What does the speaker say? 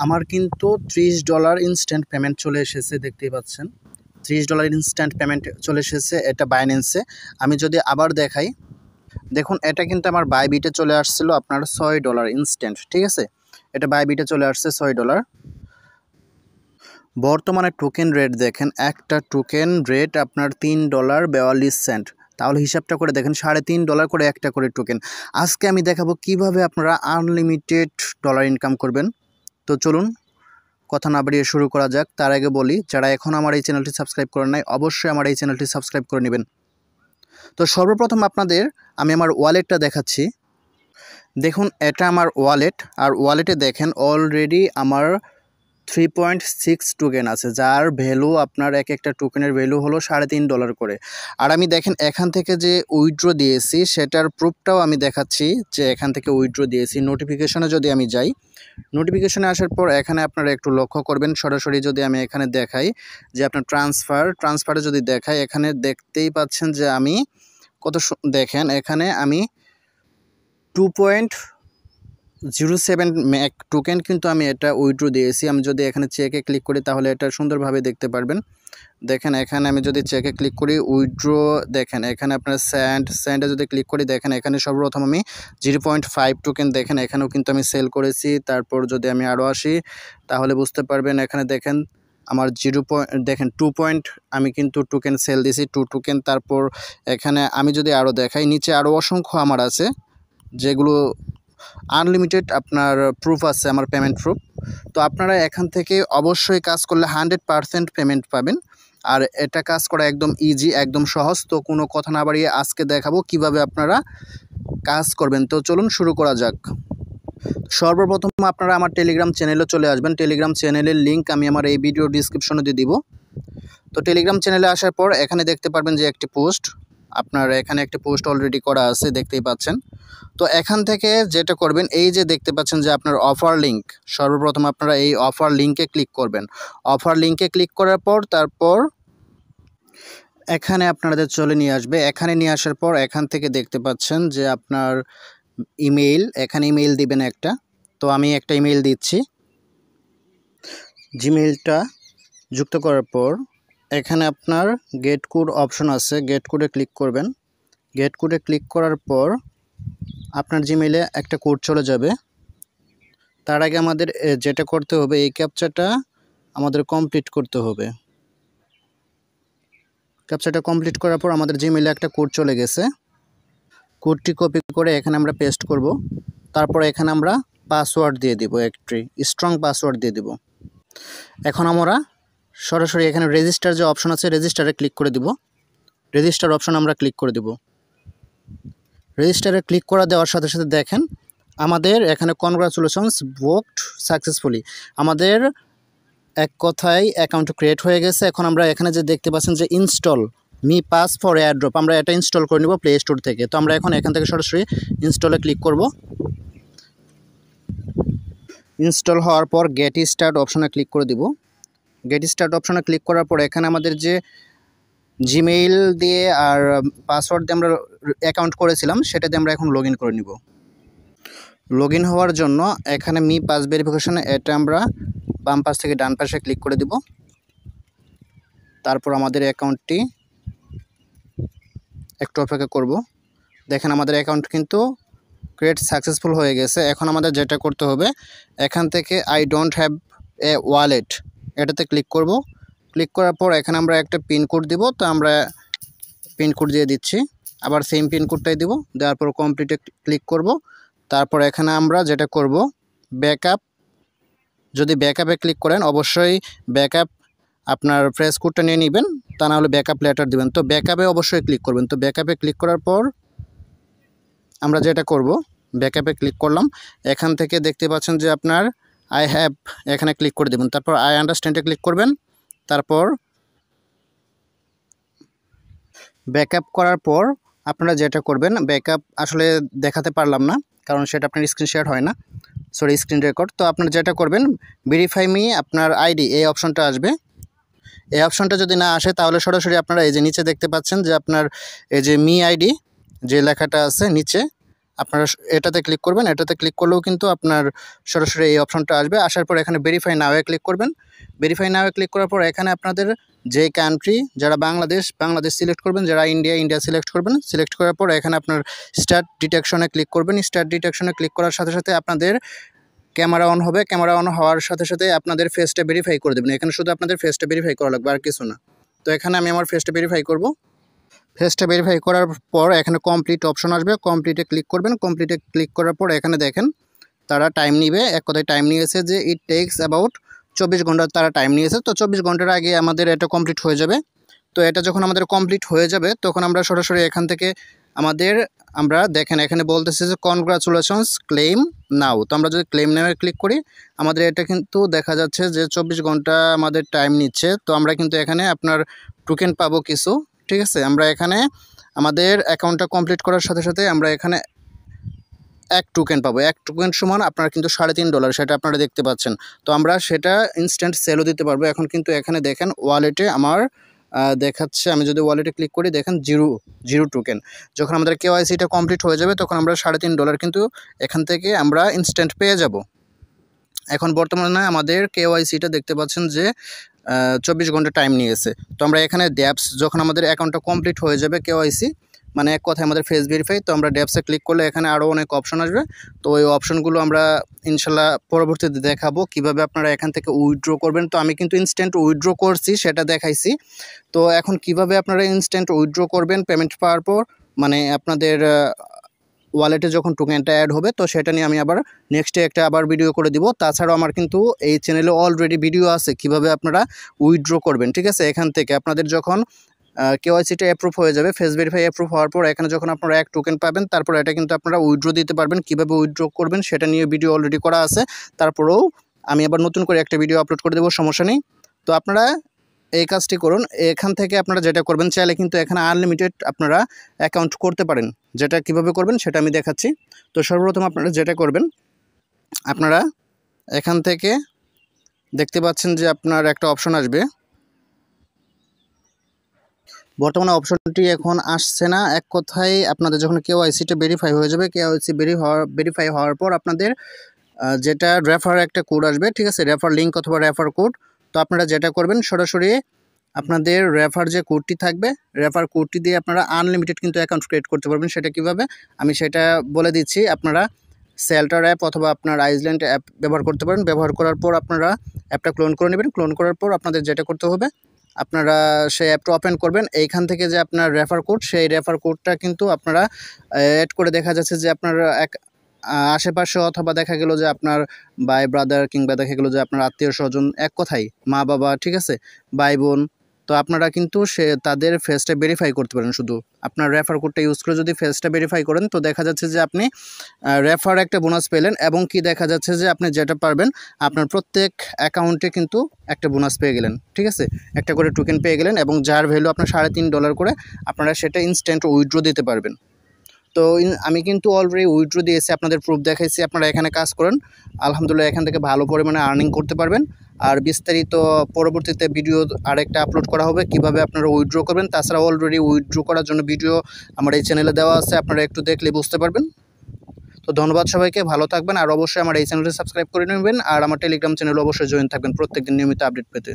আমার কিন্তু $30 instant payment চলে এসেছে, দেখতেই পাচ্ছেন $30 ইনস্ট্যান্ট পেমেন্ট চলে এসেছে, এটা বাইন্যান্সে। আমি যদি আবার দেখাই, দেখুন এটা কিন্তু আমার বাইবিটে চলে আসছিল আপনার $6 ইনস্ট্যান্ট, ঠিক আছে। এটা বাইবিটে চলে আসছে $6। বর্তমানে টোকেন রেট দেখেন, একটা টোকেন রেট আপনার $3.42। তাহলে হিসাবটা করে দেখেন, $3.5 করে একটা করে টোকেন। আজকে আমি দেখাবো কিভাবে আপনারা আনলিমিটেড ডলার ইনকাম করবেন। তো চলুন কথা না বাড়িয়ে শুরু করা যাক। তার আগে বলি, যারা এখন আমার এই চ্যানেলটি সাবস্ক্রাইব করেন নাই, অবশ্যই আমার এই চ্যানেলটি সাবস্ক্রাইব করে নেবেন। তো সর্বপ্রথম আপনাদের আমি আমার ওয়ালেটটা দেখাচ্ছি। দেখুন এটা আমার ওয়ালেট, আর ওয়ালেটে দেখেন অলরেডি আমার 3.6 টোকেন আছে, যার ভ্যালু আপনার এক একটা টোকেনের ভ্যালু হলো $3.5 করে। আর আমি দেখেন এখান থেকে যে উইথড্র দিয়েছি সেটার প্রুফটাও আমি দেখাচ্ছি যে এখান থেকে উইথড্র দিয়েছি। নোটিফিকেশনে যদি আমি যাই, নোটিফিকেশনে আসার পর এখানে আপনারা একটু লক্ষ্য করবেন, সরাসরি যদি আমি এখানে দেখাই যে আপনার ট্রান্সফারে যদি দেখাই, এখানে দেখতেই পাচ্ছেন যে আমি দেখেন এখানে আমি 2.07 ম্যাক টোকেন কিন্তু আমি এটা উইথড্র দিয়েছি। আমি যদি এখানে চেকে ক্লিক করি তাহলে এটা সুন্দরভাবে দেখতে পারবেন। দেখেন এখানে আমি যদি চেকে ক্লিক করি উইথড্র, দেখেন এখানে আপনার স্যান্ডে যদি ক্লিক করি, দেখেন এখানে সর্বপ্রথম আমি 0.5 টোকেন, দেখেন এখানেও কিন্তু আমি সেল করেছি। তারপর যদি আমি আরও আসি তাহলে বুঝতে পারবেন, এখানে দেখেন আমার দেখেন 2 আমি কিন্তু টোকেন সেল দিয়েছি 2 টোকেন। তারপর এখানে আমি যদি আরও দেখাই, নিচে আরও অসংখ্য আমার আছে যেগুলো আনলিমিটেড আপনার প্রুফ আছে, আমার পেমেন্ট প্রুফ। তো আপনারা এখান থেকে অবশ্যই কাজ করলে 100% পেমেন্ট পাবেন। আর এটা কাজ করা একদম ইজি, একদম সহজ। তো কোনো কথা না বাড়িয়ে আজকে দেখাবো কিভাবে আপনারা কাজ করবেন। তো চলুন শুরু করা যাক। সর্বপ্রথম আপনারা আমার টেলিগ্রাম চ্যানেলে চলে আসবেন। টেলিগ্রাম চ্যানেলের লিঙ্ক আমি আমার এই ভিডিও ডিসক্রিপশনে দিয়ে দিব। তো টেলিগ্রাম চ্যানেলে আসার পর এখানে দেখতে পারবেন যে একটি পোস্ট, আপনার এখানে একটি পোস্ট অলরেডি করা আছে, দেখতেই পাচ্ছেন। তো এখান থেকে যেটা করবেন, এই যে দেখতে পাচ্ছেন যে আপনার অফার লিঙ্ক, সর্বপ্রথম আপনারা এই অফার লিঙ্কে ক্লিক করবেন। অফার লিঙ্কে ক্লিক করার পর তারপর এখানে আপনাদের চলে নিয়ে আসবে। এখানে নিয়ে আসার পর এখান থেকে দেখতে পাচ্ছেন যে আপনার ইমেইল, এখানে ইমেইল দিবেন একটা। তো আমি একটা ইমেইল দিচ্ছি। জিমেইলটা যুক্ত করার পর এখানে আপনার গেট কোড অপশন আছে, গেট কোডে ক্লিক করবেন। গেট কোডে ক্লিক করার পর আপনার জিমেইলে একটা কোড চলে যাবে। তার আগে আমাদের যেটা করতে হবে, এই ক্যাপচাটা আমাদের কমপ্লিট করতে হবে। ক্যাপচাটা কমপ্লিট করার পর আমাদের জিমেইলে একটা কোড চলে গেছে। কোডটি কপি করে এখানে আমরা পেস্ট করব। তারপর এখানে আমরা পাসওয়ার্ড দিয়ে দিব, একটি স্ট্রং পাসওয়ার্ড দিয়ে দিব। এখন আমরা সরাসরি এখানে রেজিস্টার যে অপশন আছে, রেজিস্টারে ক্লিক করে দিব। রেজিস্টার অপশন আমরা ক্লিক করে দিব। রেজিস্টারে ক্লিক করে দেওয়ার সাথে সাথে দেখেন আমাদের এখানে কনগ্রাচুলেশনস বুকড সাকসেসফুলি, আমাদের এক কথায় অ্যাকাউন্ট ক্রিয়েট হয়ে গেছে। এখন আমরা এখানে যে দেখতে পাচ্ছেন যে install me pass for airdrop, আমরা এটা ইনস্টল করে নেব প্লে স্টোর থেকে। তো আমরা এখন এখান থেকে সরাসরি ইনস্টলে ক্লিক করব। ইনস্টল হওয়ার পর গেট স্টার্ট অপশনে ক্লিক করে দিব। গেট স্টার্ট অপশনে ক্লিক করার পর এখানে আমাদের যে জিমেইল দিয়ে আর পাসওয়ার্ড দিয়ে আমরা অ্যাকাউন্ট করেছিলাম সেটা দিয়ে আমরা এখন লগ ইন করে নিব। লগ ইন হওয়ার জন্য এখানে মি পাস ভেরিফিকেশনে এটা আমরা বাম পাশ থেকে ডান পাশে ক্লিক করে দিব। তারপর আমাদের অ্যাকাউন্টটি একটু অপেক্ষা করব। দেখেন আমাদের অ্যাকাউন্ট কিন্তু ক্রিয়েট সাকসেসফুল হয়ে গেছে। এখন আমাদের যেটা করতে হবে, এখান থেকে I don't have a wallet এটাতে ক্লিক করব। ক্লিক করার পর এখানে আমরা একটা পিনকোড দিব। তো আমরা পিনকোড দিয়ে দিচ্ছি, আবার সেম পিনকোডটাই দিব। দেওয়ার পর কমপ্লিটে ক্লিক করব। তারপর এখানে আমরা যেটা করব, ব্যাকআপ, যদি ব্যাকআপে ক্লিক করেন অবশ্যই ব্যাকআপ আপনার ফ্রেশ কোডটা নিয়ে নেবেন, তা না হলে ব্যাকআপ লেটার দিবেন। তো ব্যাকআপে অবশ্যই ক্লিক করবেন। তো ব্যাকআপে ক্লিক করার পর আমরা যেটা করব, ব্যাকআপে ক্লিক করলাম। এখান থেকে দেখতে পাচ্ছেন যে আপনার আই হ্যাভ, এখানে ক্লিক করে দেবেন। তারপর আই আন্ডারস্ট্যান্ডে ক্লিক করবেন। তারপর ব্যাকআপ করার পর আপনারা যেটা করবেন, ব্যাকআপ আসলে দেখাতে পারলাম না কারণ সেটা আপনার স্ক্রিন শেয়ার হয় না, সরি স্ক্রিন রেকর্ড। তো আপনারা যেটা করবেন, ভেরিফাই মি আপনার আইডি, এই অপশনটা আসবে। এই অপশনটা যদি না আসে তাহলে সরাসরি আপনারা এই যে নিচে দেখতে পাচ্ছেন যে আপনার এই যে মি আইডি যে লেখাটা আছে নিচে, আপনারা এটাতে ক্লিক করবেন। এটাতে ক্লিক করলেও কিন্তু আপনার সরাসরি এই অপশনটা আসবে। আসার পর এখানে ভেরিফাই নাও-এ ক্লিক করবেন। ভেরিফাই নাও-এ ক্লিক করার পর এখানে আপনাদের যে কান্ট্রি, যারা বাংলাদেশ সিলেক্ট করবেন, যারা ইন্ডিয়া সিলেক্ট করবেন। সিলেক্ট করার পর এখানে আপনার স্টার্ট ডিটেকশনে ক্লিক করবেন। স্টার্ট ডিটেকশনে ক্লিক করার সাথে সাথে আপনাদের ক্যামেরা অন হবে। ক্যামেরা অন হওয়ার সাথে সাথে আপনাদের ফেসটা ভেরিফাই করে দেবেন। এখানে শুধু আপনাদের ফেসটা ভেরিফাই করা লাগবে, আর কিছু না। তো এখানে আমি আমার ফেসটা ভেরিফাই করব। ফেসটা ভেরিফাই করার পর এখানে কমপ্লিট অপশন আসবে। কমপ্লিটে ক্লিক করবেন। কমপ্লিটে ক্লিক করার পর এখানে দেখেন তারা টাইম নিবে, এক কথায় টাইম নিয়েছে যে ইট টেক্স অ্যাবাউট 24 ঘন্টা তারা টাইম নিয়েছে। তো 24 ঘন্টার আগে আমাদের এটা কমপ্লিট হয়ে যাবে। তো এটা যখন আমাদের কমপ্লিট হয়ে যাবে তখন আমরা সরাসরি এখান থেকে আমরা দেখেন এখানে বলতেছে যে কনগ্রাচুলেশনস ক্লেম নাও। তো আমরা যদি ক্লেম নাও ক্লিক করি আমাদের এটা কিন্তু দেখা যাচ্ছে যে 24 ঘন্টা আমাদের টাইম নিচ্ছে। তো আমরা কিন্তু এখানে আপনার টোকেন পাবো কিছু, ঠিক আছে। আমরা এখানে আমাদের অ্যাকাউন্টটা কমপ্লিট করার সাথে সাথে আমরা এখানে 1 টোকেন পাবো। 1 টোকেন সমান আপনার কিন্তু $3.5, সেটা আপনারা দেখতে পাচ্ছেন। তো আমরা সেটা ইনস্ট্যান্ট সেলও দিতে পারবো। এখন কিন্তু এখানে দেখেন ওয়ালেটে আমার দেখাচ্ছে, আমি যদি ওয়ালেটে ক্লিক করি দেখেন জিরো টোকেন। যখন আমাদের কেওয়াইসিটা কমপ্লিট হয়ে যাবে তখন আমরা $3.5 কিন্তু এখান থেকে আমরা ইনস্ট্যান্ট পেয়ে যাব। এখন বর্তমানে আমাদের কেওয়াইসিটা দেখতে পাচ্ছেন যে 24 ঘন্টা টাইম নিয়েছে। তো আমরা এখানে ড্যাপস যখন আমাদের অ্যাকাউন্টটা কমপ্লিট হয়ে যাবে কেওয়াইসি মানে এক কথায় আমাদের ফেস ভেরিফাই, তো আমরা ড্যাপসে ক্লিক করলে এখানে আরও অনেক অপশন আসবে। তো ওই অপশনগুলো আমরা ইনশাল্লাহ পরবর্তীতে দেখাবো কিভাবে আপনারা এখান থেকে উইথড্র করবেন। তো আমি কিন্তু ইনস্ট্যান্ট উইথড্র করছি, সেটা দেখাইছি। তো এখন কিভাবে আপনারা ইনস্ট্যান্ট উইথড্র করবেন পেমেন্ট পাওয়ার পর, মানে আপনাদের ওয়ালেটে যখন টোকেনটা অ্যাড হবে, তো সেটা নিয়ে আমি আবার নেক্সটে একটা ভিডিও করে দিব। তাছাড়াও আমার কিন্তু এই চ্যানেলে অলরেডি ভিডিও আছে কিভাবে আপনারা উইথড্র করবেন, ঠিক আছে। এখান থেকে আপনাদের যখন কেওয়াইসিটা অ্যাপ্রুভ হয়ে যাবে, ফেস ভেরিফাই অ্যাপ্রুভ হওয়ার পর এখানে যখন আপনারা 1 টোকেন পাবেন তারপর এটা কিন্তু আপনারা উইথড্র দিতে পারবেন। কিভাবে উইথড্র করবেন সেটা নিয়ে ভিডিও অলরেডি করা আছে। তারপরেও আমি আবার নতুন করে একটা ভিডিও আপলোড করে দেবো, সমস্যা নেই। তো আপনারা এই কাজটি করুন। এখান থেকে আপনারা যেটা করবেন, চাইলে কিন্তু এখানে আনলিমিটেড আপনারা অ্যাকাউন্ট করতে পারেন। যেটা কিভাবে করবেন সেটা আমি দেখাচ্ছি। তো সর্বপ্রথম আপনারা যেটা করবেন, আপনারা এখান থেকে দেখতে পাচ্ছেন যে আপনার একটা অপশন আসবে। বর্তমানে অপশনটি এখন আসছে না। এক কথায় আপনাদের যখন কেওয়াইসিটা ভেরিফাই হয়ে যাবে, কেওয়াইসি ভেরিফাই হওয়ার পর আপনাদের যেটা রেফার একটা কোড আসবে, ঠিক আছে, রেফার লিঙ্ক অথবা রেফার কোড। তো আপনারা যেটা করবেন সরাসরি আপনাদের রেফার যে কোডটি থাকবে, রেফার কোডটি দিয়ে আপনারা আনলিমিটেড কিন্তু অ্যাকাউন্ট ক্রিয়েট করতে পারবেন। সেটা কিভাবে আমি সেটা বলে দিচ্ছি। আপনারা সেল্টার অ্যাপ অথবা আপনার আইসল্যান্ড অ্যাপ ব্যবহার করতে পারেন। ব্যবহার করার পর আপনারা অ্যাপটা ক্লোন করে নেবেন। ক্লোন করার পর আপনাদের যেটা করতে হবে, আপনারা সেই অ্যাপটা ওপেন করবেন। এইখান থেকে যে আপনার রেফার কোড, সেই রেফার কোডটা কিন্তু আপনারা অ্যাড করে দেখা যাচ্ছে যে আপনার আশেপাশে অথবা দেখা গেল যে আপনার ভাই ব্রাদার কিংবা দেখা গেল যে আপনার আত্মীয় স্বজন, এক কথায় মা বাবা, ঠিক আছে, ভাই বোন। তো আপনারা কিন্তু তাদের ফেসটা ভেরিফাই করতে পারেন। শুধু আপনার রেফার কোডটা ইউজ করে যদি ফেসটা ভেরিফাই করেন তো দেখা যাচ্ছে যে আপনি রেফার একটা বোনাস পেলেন, এবং কি দেখা যাচ্ছে যে আপনি যেটা পারবেন আপনার প্রত্যেক অ্যাকাউন্টে কিন্তু একটা বোনাস পেয়ে গেলেন, ঠিক আছে, একটা করে টোকেন পেয়ে গেলেন, এবং যার ভ্যালু আপনার $3.5 করে আপনারা সেটা ইনস্ট্যান্ট উইথড্র দিতে পারবেন। তো আমি কিন্তু অলরেডি উইথড্র দিয়েছি, আপনাদের প্রুফ দেখাইছি। আপনারা এখানে কাজ করেন, আলহামদুলিল্লাহ এখান থেকে ভালো পরিমাণে আর্নিং করতে পারবেন। আর বিস্তারিত পরবর্তীতে ভিডিও আরেকটা আপলোড করা হবে কিভাবে আপনারা উইথড্র করবেন। তাছাড়া অলরেডি উইথড্র করার জন্য ভিডিও আমার এই চ্যানেলে দেওয়া আছে, আপনারা একটু দেখলে বুঝতে পারবেন। তো ধন্যবাদ সবাইকে, ভালো থাকবেন। আর অবশ্যই আমার এই চ্যানেলটি সাবস্ক্রাইব করে নেবেন, আর আমার টেলিগ্রাম চ্যানেলে অবশ্যই জয়েন থাকবেন প্রত্যেকদিন নিয়মিত আপডেট পেতে।